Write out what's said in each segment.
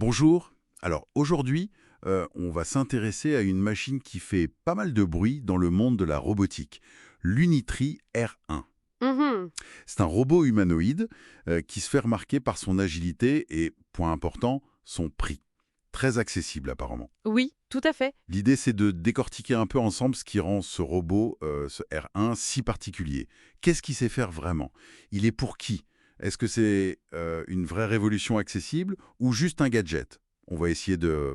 Bonjour. Alors aujourd'hui, on va s'intéresser à une machine qui fait pas mal de bruit dans le monde de la robotique, l'Unitree R1. Mhm. C'est un robot humanoïde qui se fait remarquer par son agilité et, point important, son prix. Très accessible apparemment. Oui, tout à fait. L'idée, c'est de décortiquer un peu ensemble ce qui rend ce robot, ce R1, si particulier. Qu'est-ce qu'il sait faire vraiment? Il est pour qui? Est-ce que c'est une vraie révolution accessible ou juste un gadget? On va essayer de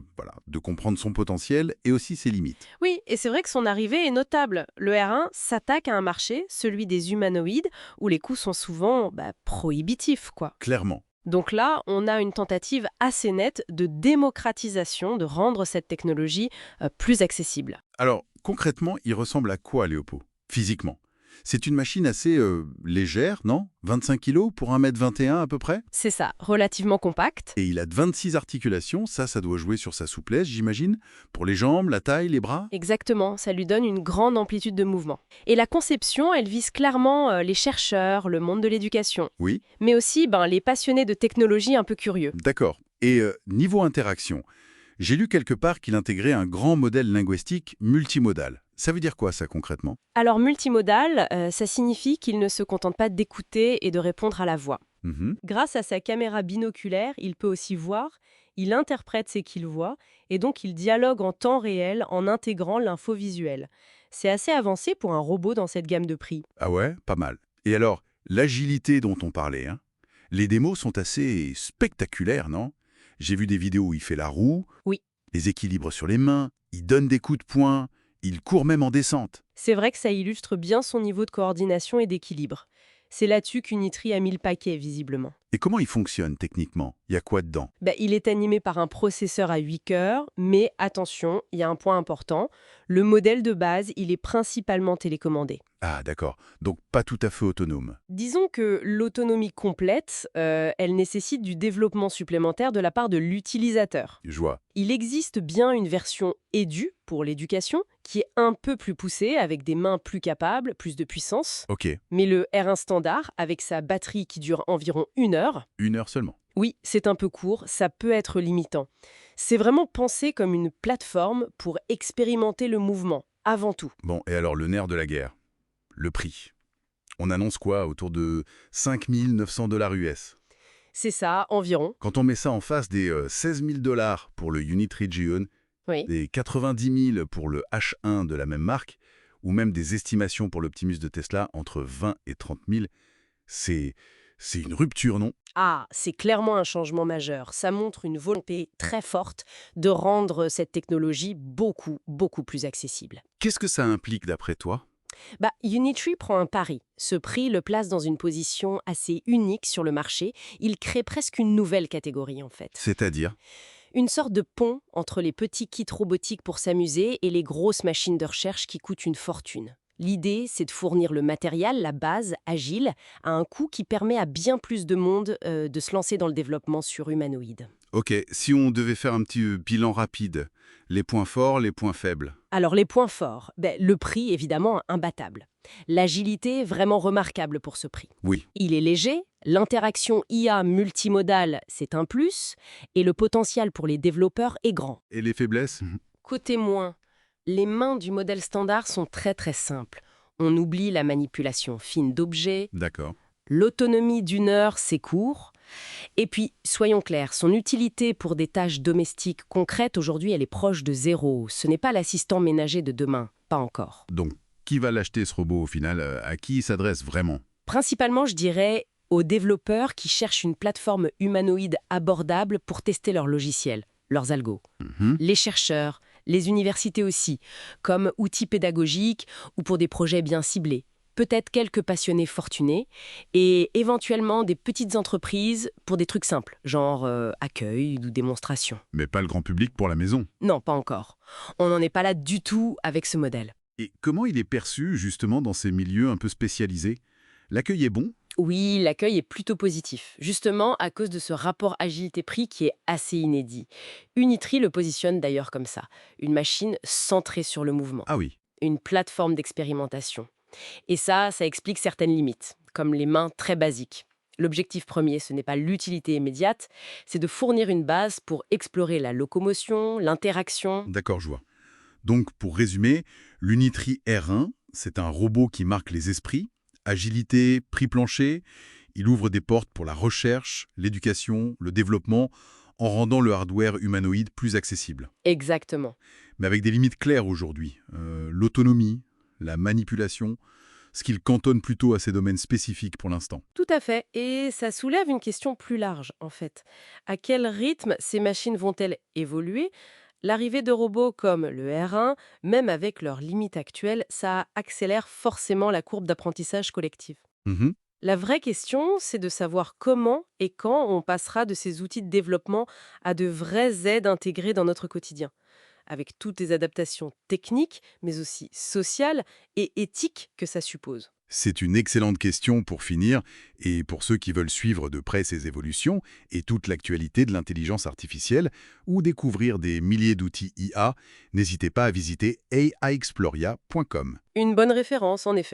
comprendre son potentiel et aussi ses limites. Oui, et c'est vrai que son arrivée est notable. Le R1 s'attaque à un marché, celui des humanoïdes, où les coûts sont souvent prohibitifs, quoi. Clairement. Donc là, on a une tentative assez nette de démocratisation, de rendre cette technologie plus accessible. Alors, concrètement, il ressemble à quoi, Léopo? Physiquement? C'est une machine assez légère, non? 25 kilos pour 1,21 m à peu près? C'est ça, relativement compact. Et il a 26 articulations, ça doit jouer sur sa souplesse, j'imagine, pour les jambes, la taille, les bras? Exactement, ça lui donne une grande amplitude de mouvement. Et la conception, elle vise clairement les chercheurs, le monde de l'éducation, Oui, mais aussi les passionnés de technologie un peu curieux. d'accord. Et niveau interaction, j'ai lu quelque part qu'il intégrait un grand modèle linguistique multimodal. Ça veut dire quoi, ça, concrètement? Alors multimodal, ça signifie qu'il ne se contente pas d'écouter et de répondre à la voix. Mhm. Grâce à sa caméra binoculaire, il peut aussi voir, il interprète ce qu'il voit, et donc il dialogue en temps réel en intégrant l'info visuelle. C'est assez avancé pour un robot dans cette gamme de prix. Ah ouais, pas mal. Et alors, l'agilité dont on parlait, hein? Les démos sont assez spectaculaires, non? J'ai vu des vidéos où il fait la roue, Oui, les équilibres sur les mains, il donne des coups de poing, il court même en descente. c'est vrai que ça illustre bien son niveau de coordination et d'équilibre. C'est là-dessus qu'Unitri a mis le paquet, visiblement. Et comment il fonctionne techniquement? Il y a quoi dedans? Il est animé par un processeur à 8 cœurs, mais attention, il y a un point important. Le modèle de base, il est principalement télécommandé. Ah d'accord, donc pas tout à fait autonome. Disons que l'autonomie complète, elle nécessite du développement supplémentaire de la part de l'utilisateur. Je vois. Il existe bien une version EDU pour l'éducation, qui est un peu plus poussée, avec des mains plus capables, plus de puissance. Ok, Mais le R1 standard, avec sa batterie qui dure environ 1 heure, 1 heure seulement. oui, c'est un peu court, ça peut être limitant. C'est vraiment pensé comme une plateforme pour expérimenter le mouvement, avant tout. Bon, et alors le nerf de la guerre? Le prix. On annonce quoi? Autour de 5 900 $ US. C'est ça, environ. Quand on met ça en face des 16 000 $ pour le Unitree Gion, Oui. des 90 000 pour le H1 de la même marque, ou même des estimations pour l'Optimus de Tesla entre 20 et 30 000, c'est une rupture, non? Ah, c'est clairement un changement majeur. Ça montre une volonté très forte de rendre cette technologie beaucoup, beaucoup plus accessible. Qu'est-ce que ça implique d'après toi? Unitree prend un pari. Ce prix le place dans une position assez unique sur le marché. Il crée presque une nouvelle catégorie, en fait. C'est-à-dire? Une sorte de pont entre les petits kits robotiques pour s'amuser et les grosses machines de recherche qui coûtent une fortune. L'idée, c'est de fournir le matériel, la base, agile, à un coût qui permet à bien plus de monde de se lancer dans le développement sur humanoïdes. Ok, si on devait faire un petit bilan rapide, les points forts, les points faibles. Alors les points forts, le prix évidemment imbattable. L'agilité vraiment remarquable pour ce prix. Oui, Il est léger, l'interaction IA multimodale c'est un plus, et le potentiel pour les développeurs est grand. et les faiblesses? Côté moins, les mains du modèle standard sont très très simples. On oublie la manipulation fine d'objets, D'accord. l'autonomie d'1 heure c'est court, et puis soyons clairs, son utilité pour des tâches domestiques concrètes aujourd'hui elle est proche de zéro. Ce n'est pas l'assistant ménager de demain, pas encore. Donc, qui va l'acheter ce robot au final? À qui il s'adresse vraiment? Principalement, je dirais, aux développeurs qui cherchent une plateforme humanoïde abordable pour tester leurs logiciels, leurs algos. Mhm. Les chercheurs, les universités aussi, comme outils pédagogiques ou pour des projets bien ciblés. Peut-être quelques passionnés fortunés et éventuellement des petites entreprises pour des trucs simples, genre accueil ou démonstration. Mais pas le grand public pour la maison. Non, pas encore. On n'en est pas là du tout avec ce modèle. Et comment il est perçu justement dans ces milieux un peu spécialisés? L'accueil est bon? Oui, l'accueil est plutôt positif, justement à cause de ce rapport agilité-prix qui est assez inédit. Unitree le positionne d'ailleurs comme ça, une machine centrée sur le mouvement, Ah oui. une plateforme d'expérimentation. Et ça explique certaines limites, comme les mains très basiques. L'objectif premier, ce n'est pas l'utilité immédiate, c'est de fournir une base pour explorer la locomotion, l'interaction. D'accord, je vois. Donc, pour résumer, l'Unitree R1, c'est un robot qui marque les esprits, agilité, prix plancher. Il ouvre des portes pour la recherche, l'éducation, le développement, en rendant le hardware humanoïde plus accessible. Exactement. Mais avec des limites claires aujourd'hui. L'autonomie, la manipulation, ce qu'il cantonne plutôt à ces domaines spécifiques pour l'instant. Tout à fait. Et ça soulève une question plus large, en fait. À quel rythme ces machines vont-elles évoluer? L'arrivée de robots comme le R1, même avec leurs limites actuelles, ça accélère forcément la courbe d'apprentissage collectif. Mhm. La vraie question, c'est de savoir comment et quand on passera de ces outils de développement à de vraies aides intégrées dans notre quotidien, avec toutes les adaptations techniques, mais aussi sociales et éthiques que ça suppose. C'est une excellente question pour finir, et pour ceux qui veulent suivre de près ces évolutions et toute l'actualité de l'intelligence artificielle ou découvrir des milliers d'outils IA, n'hésitez pas à visiter aiexploria.com. Une bonne référence, en effet.